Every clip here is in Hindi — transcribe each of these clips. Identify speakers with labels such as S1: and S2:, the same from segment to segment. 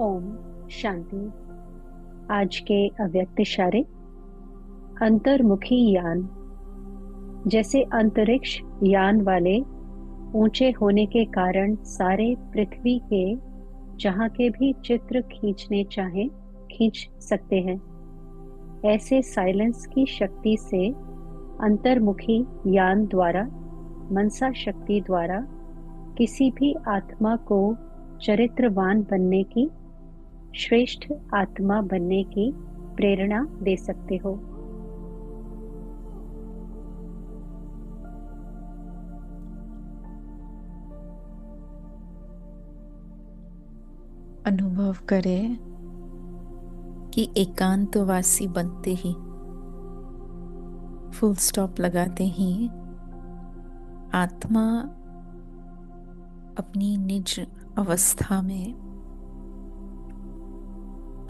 S1: ओम शांति। आज के अव्यक्त इशारे। अंतर्मुखी यान। जैसे अंतरिक्ष यान वाले ऊंचे होने के कारण सारे पृथ्वी के जहाँ के भी चित्र खींचने चाहें खींच सकते हैं, ऐसे साइलेंस की शक्ति से अंतर्मुखी यान द्वारा, मनसा शक्ति द्वारा किसी भी आत्मा को चरित्रवान बनने की, श्रेष्ठ आत्मा बनने की प्रेरणा दे सकते हो।
S2: अनुभव करें कि एकांतवासी बनते ही, फुल स्टॉप लगाते ही आत्मा अपनी निज अवस्था में,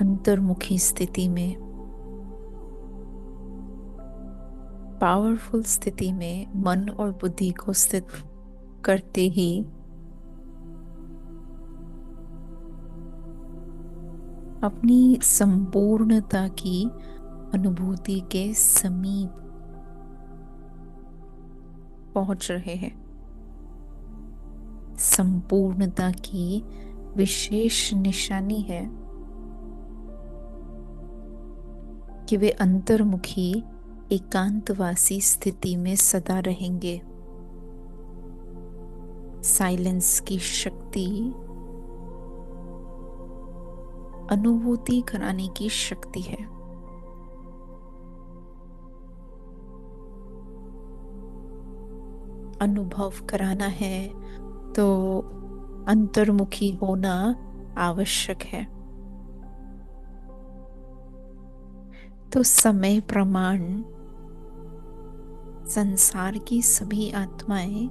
S2: अंतर्मुखी स्थिति में, पावरफुल स्थिति में मन और बुद्धि को स्थित करते ही अपनी संपूर्णता की अनुभूति के समीप पहुंच रहे हैं। संपूर्णता की विशेष निशानी है कि वे अंतर्मुखी एकांतवासी स्थिति में सदा रहेंगे। साइलेंस की शक्ति अनुभूति कराने की शक्ति है। अनुभव कराना है तो अंतर्मुखी होना आवश्यक है। तो समय प्रमाण संसार की सभी आत्माएं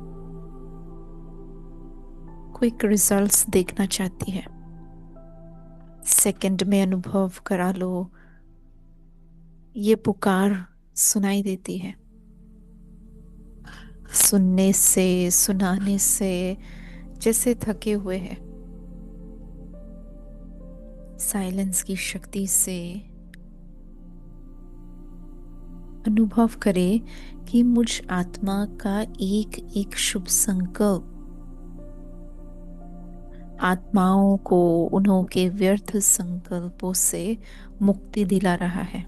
S2: क्विक रिजल्ट्स देखना चाहती है। सेकंड में अनुभव करा लो, ये पुकार सुनाई देती है। सुनने से, सुनाने से जैसे थके हुए हैं। साइलेंस की शक्ति से अनुभव करे कि मुझ आत्मा का एक एक शुभ संकल्प आत्माओं को उनके व्यर्थ संकल्पों से मुक्ति दिला रहा है।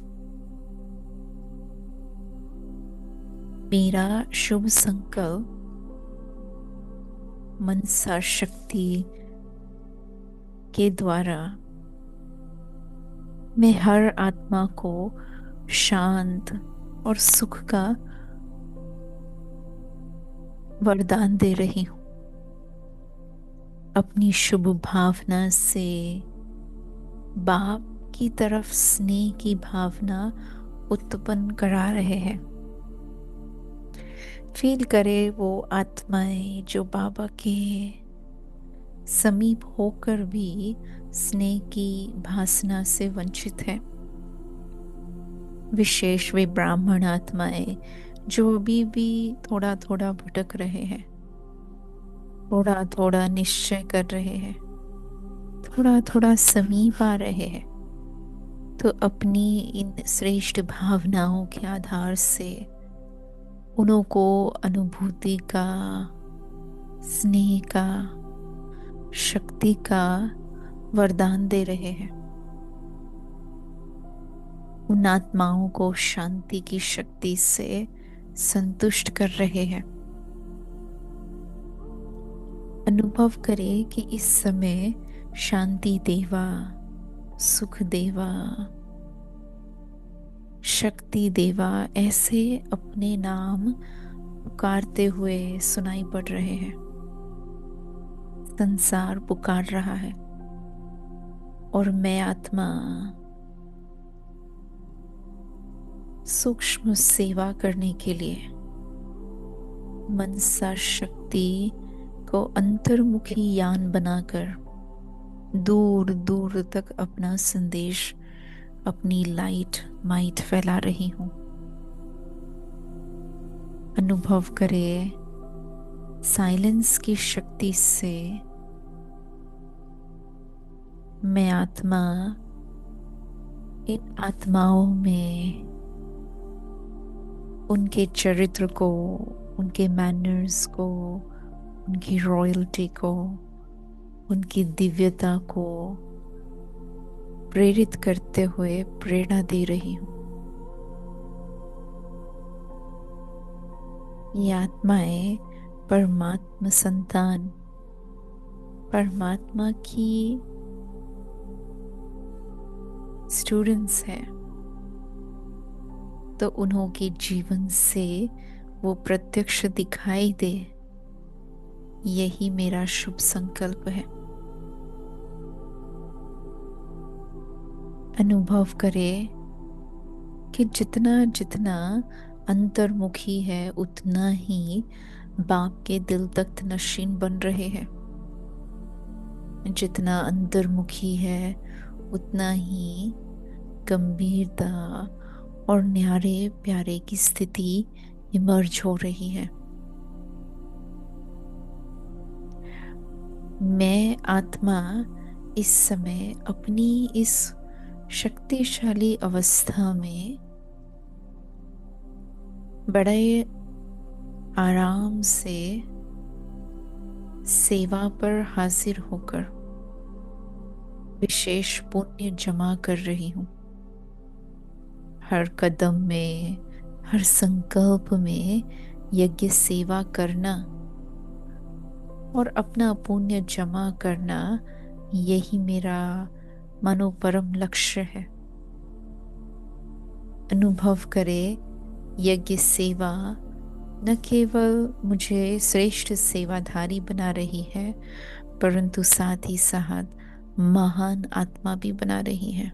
S2: मेरा शुभ संकल्प मनसा शक्ति के द्वारा मैं हर आत्मा को शांत और सुख का वरदान दे रही हूं। अपनी शुभ भावना से बाप की तरफ स्नेह की भावना उत्पन्न करा रहे हैं। फील करे वो आत्माएं जो बाबा के समीप होकर भी स्नेह की भासना से वंचित है। विशेष वे ब्राह्मण आत्माएं जो अभी भी थोड़ा थोड़ा भटक रहे हैं, थोड़ा थोड़ा निश्चय कर रहे हैं, थोड़ा थोड़ा समीप आ रहे हैं। तो अपनी इन श्रेष्ठ भावनाओं के आधार से उनको अनुभूति का, स्नेह का, शक्ति का वरदान दे रहे हैं। उन आत्माओं को शांति की शक्ति से संतुष्ट कर रहे हैं। अनुभव करें कि इस समय शांति देवा, सुख देवा, शक्ति देवा ऐसे अपने नाम पुकारते हुए सुनाई पड़ रहे हैं। संसार पुकार रहा है और मैं आत्मा सूक्ष्म सेवा करने के लिए मनसा शक्ति को अंतर्मुखी यान बनाकर दूर दूर तक अपना संदेश, अपनी लाइट माइट फैला रही हूं। अनुभव करे साइलेंस की शक्ति से मैं आत्मा इन आत्माओं में उनके चरित्र को, उनके मैनर्स को, उनकी रॉयल्टी को, उनकी दिव्यता को प्रेरित करते हुए प्रेरणा दे रही हूँ। ये आत्माएं परमात्मा संतान, परमात्मा की स्टूडेंट्स हैं, तो उन्हों के जीवन से वो प्रत्यक्ष दिखाई दे, यही मेरा शुभ संकल्प है। अनुभव करे कि जितना जितना अंतर्मुखी है उतना ही बाप के दिल तख्त नशीन बन रहे हैं। जितना अंतर्मुखी है उतना ही गंभीरता और न्यारे प्यारे की स्थिति इमर्ज हो रही है। मैं आत्मा इस समय अपनी इस शक्तिशाली अवस्था में बड़े आराम से सेवा पर हाजिर होकर विशेष पुण्य जमा कर रही हूँ। हर कदम में, हर संकल्प में यज्ञ सेवा करना और अपना पुण्य जमा करना, यही मेरा मनोपरम लक्ष्य है। अनुभव करे यज्ञ सेवा न केवल मुझे श्रेष्ठ सेवाधारी बना रही है, परंतु साथ ही साथ महान आत्मा भी बना रही है।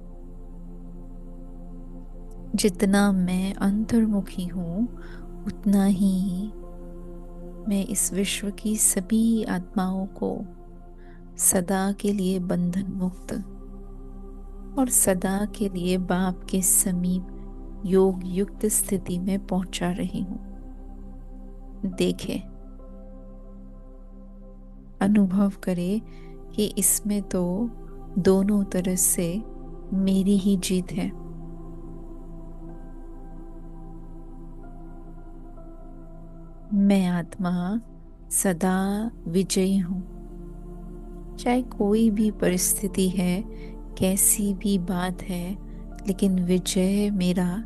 S2: जितना मैं अंतर्मुखी हूँ उतना ही मैं इस विश्व की सभी आत्माओं को सदा के लिए बंधन मुक्त और सदा के लिए बाप के समीप योग युक्त स्थिति में पहुंचा रही हूँ। देखे, अनुभव करे कि इसमें तो दोनों तरह से मेरी ही जीत है। मैं आत्मा सदा विजयी हूँ। चाहे कोई भी परिस्थिति है, कैसी भी बात है, लेकिन विजय मेरा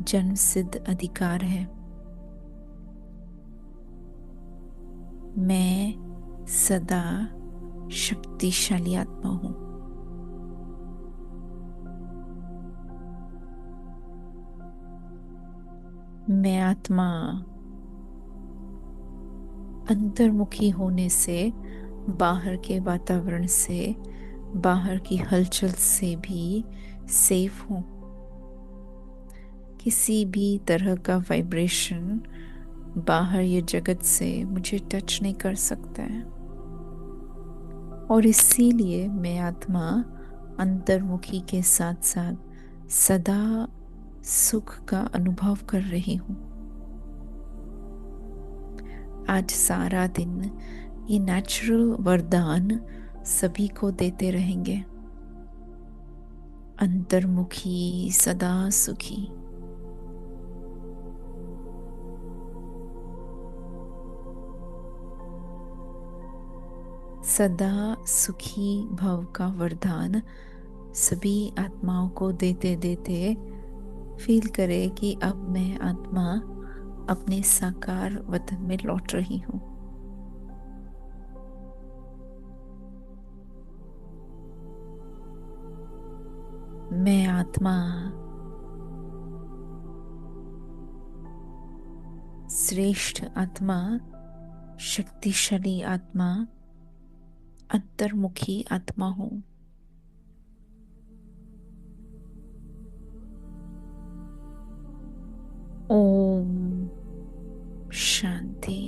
S2: जन्मसिद्ध अधिकार है। मैं सदा शक्तिशाली आत्मा हूँ। मैं आत्मा अंतर्मुखी होने से बाहर के वातावरण से, बाहर की हलचल से भी सेफ हूँ। किसी भी तरह का वाइब्रेशन बाहर ये जगत से मुझे टच नहीं कर सकता है। और इसीलिए मैं आत्मा अंतर्मुखी के साथ साथ सदा सुख का अनुभव कर रही हूँ। आज सारा दिन ये नेचुरल वरदान सभी को देते रहेंगे। अंतर्मुखी सदा सुखी। सदा सुखी भव का वरदान सभी आत्माओं को देते देते फील करे कि अब मैं आत्मा अपने साकार वतन में लौट रही हूँ। मैं आत्मा श्रेष्ठ आत्मा, शक्तिशाली आत्मा, अंतर्मुखी आत्मा हूँ। ओम शांति।